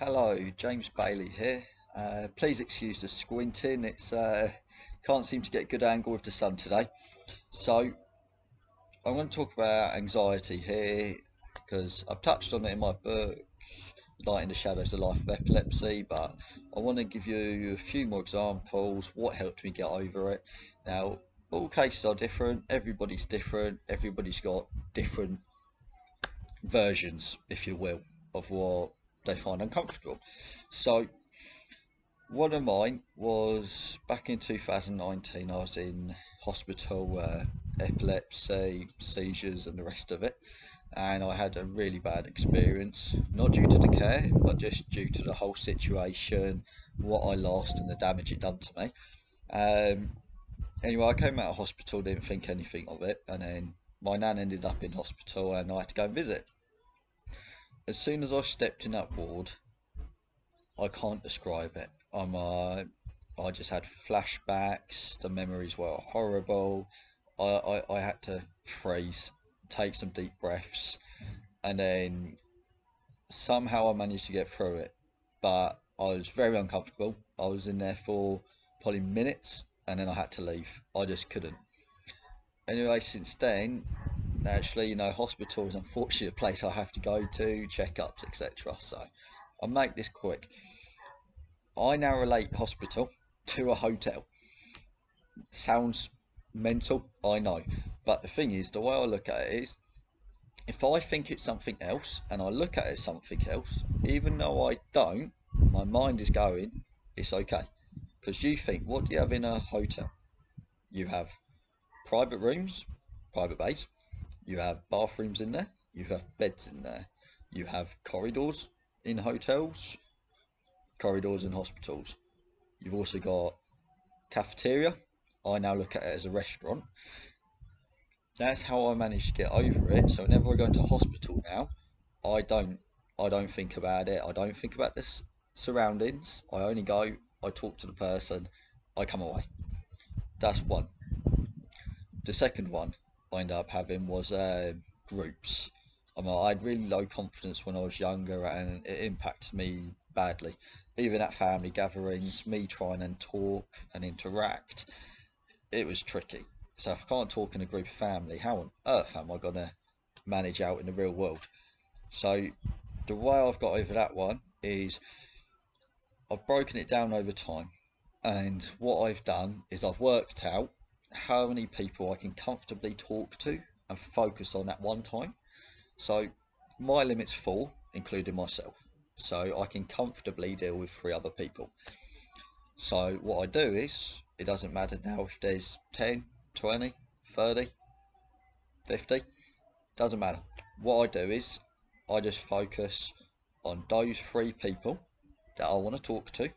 Hello, James Bailey here. Please excuse the squinting. It's can't seem to get a good angle with the sun today. So I'm going to talk about anxiety here because I've touched on it in my book, Light in the Shadows: The Life of Epilepsy. But I want to give you a few more examples. What helped me get over it? Now, all cases are different. Everybody's different. Everybody's got different versions, if you will, of what they find uncomfortable. So one of mine was back in 2019. I was in hospital, epilepsy, seizures, and the rest of it. And I had a really bad experience, not due to the care, but just due to the whole situation, what I lost, and the damage it done to me. Um, anyway, I came out of hospital, didn't think anything of it, and then my nan ended up in hospital, and I had to go and visit. As soon as I stepped in that ward, I can't describe it. I just had flashbacks. The memories were horrible. I had to freeze, take some deep breaths, and then somehow I managed to get through it. But I was very uncomfortable. I was in there for probably minutes, and then I had to leave. I just couldn't. Anyway, since then, actually, hospital is unfortunately a place I have to go to, checkups, etc. So I'll make this quick. I now relate hospital to a hotel. Sounds mental, I know. But the thing is, the way I look at it is, if I think it's something else and I look at it as something else, even though I don't, my mind is going, it's okay. Because you think, what do you have in a hotel? You have private rooms, private bays, you have bathrooms in there, you have beds in there, you have corridors in hotels, corridors in hospitals. You've also got cafeteria. I now look at it as a restaurant. That's how I managed to get over it. So whenever I go into hospital now, I don't I don't think about it. I don't think about the surroundings. I only go, I talk to the person, I come away. That's one. The second one I ended up having was groups. I had really low confidence when I was younger, and it impacted me badly. Even at family gatherings, me trying and talk and interact, it was tricky. So if I can't talk in a group of family, how on earth am I gonna manage out in the real world? So the way I've got over that one is I've broken it down over time. And what I've done is I've worked out how many people I can comfortably talk to and focus on at one time. So my limit's four, including myself. So I can comfortably deal with three other people. So what I do is, it doesn't matter now if there's 10, 20, 30, 50, doesn't matter. What I do is, I just focus on those three people that I want to talk to,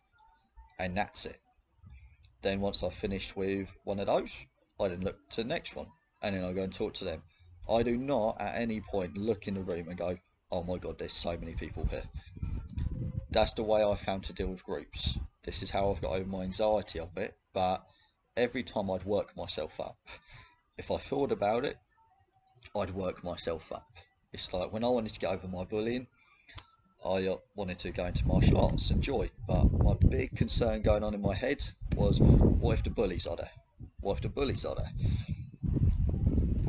and that's it. Then once I've finished with one of those, I then look to the next one, and then I go and talk to them. I do not at any point look in the room and go, oh my god, there's so many people here. That's the way I found to deal with groups. This is how I've got over my anxiety of it, but every time I'd work myself up. If I thought about it, I'd work myself up. It's like when I wanted to get over my bullying, I wanted to go into martial arts and joy, but my big concern going on in my head was, what if the bullies are there? What if the bullies are there?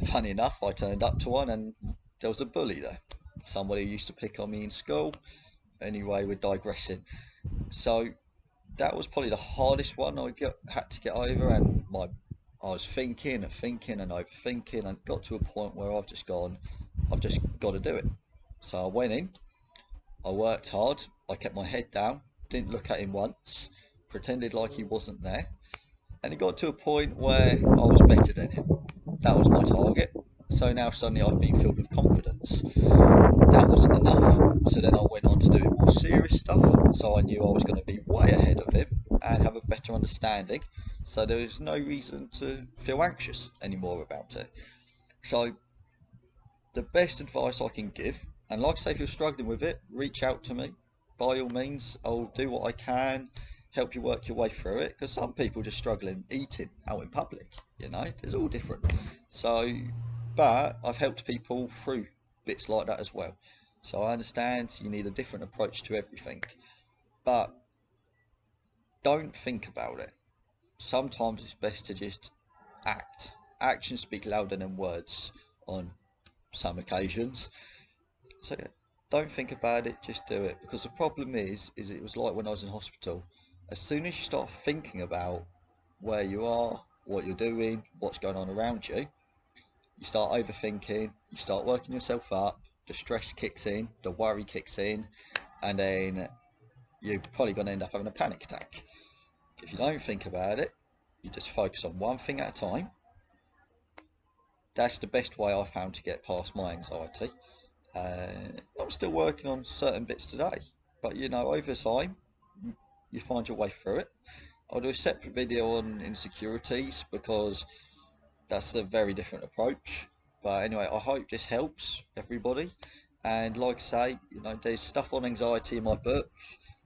Funny enough, I turned up to one and there was a bully there. Somebody who used to pick on me in school. Anyway, we're digressing. So that was probably the hardest one had to get over, and I was thinking and thinking and overthinking, and got to a point where I've just got to do it. So I went in, I worked hard, I kept my head down, didn't look at him once, pretended like he wasn't there, and it got to a point where I was better than him. That was my target. So now suddenly I've been filled with confidence. That wasn't enough. So then I went on to do more serious stuff. So I knew I was going to be way ahead of him and have a better understanding. So there was no reason to feel anxious anymore about it. So the best advice I can give, and like I say, if you're struggling with it, reach out to me. By all means, I'll do what I can, help you work your way through it. Because some people just struggling eating out in public, it's all different. So, but I've helped people through bits like that as well. So I understand you need a different approach to everything, but don't think about it. Sometimes it's best to just act. Actions speak louder than words on some occasions. So yeah, don't think about it, just do it. Because the problem is it was like when I was in hospital. As soon as you start thinking about where you are, what you're doing, what's going on around you, you start overthinking, you start working yourself up, the stress kicks in, the worry kicks in, and then you're probably going to end up having a panic attack. If you don't think about it, you just focus on one thing at a time. That's the best way I found to get past my anxiety. I'm still working on certain bits today, but over time, you find your way through it. I'll do a separate video on insecurities because that's a very different approach. But anyway, I hope this helps everybody. And like I say, there's stuff on anxiety in my book,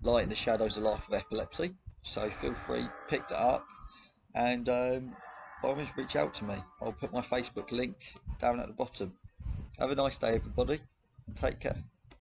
Light in the Shadows of Life with Epilepsy. So feel free, pick that up, and by all means reach out to me. I'll put my Facebook link down at the bottom. Have a nice day, everybody, and take care.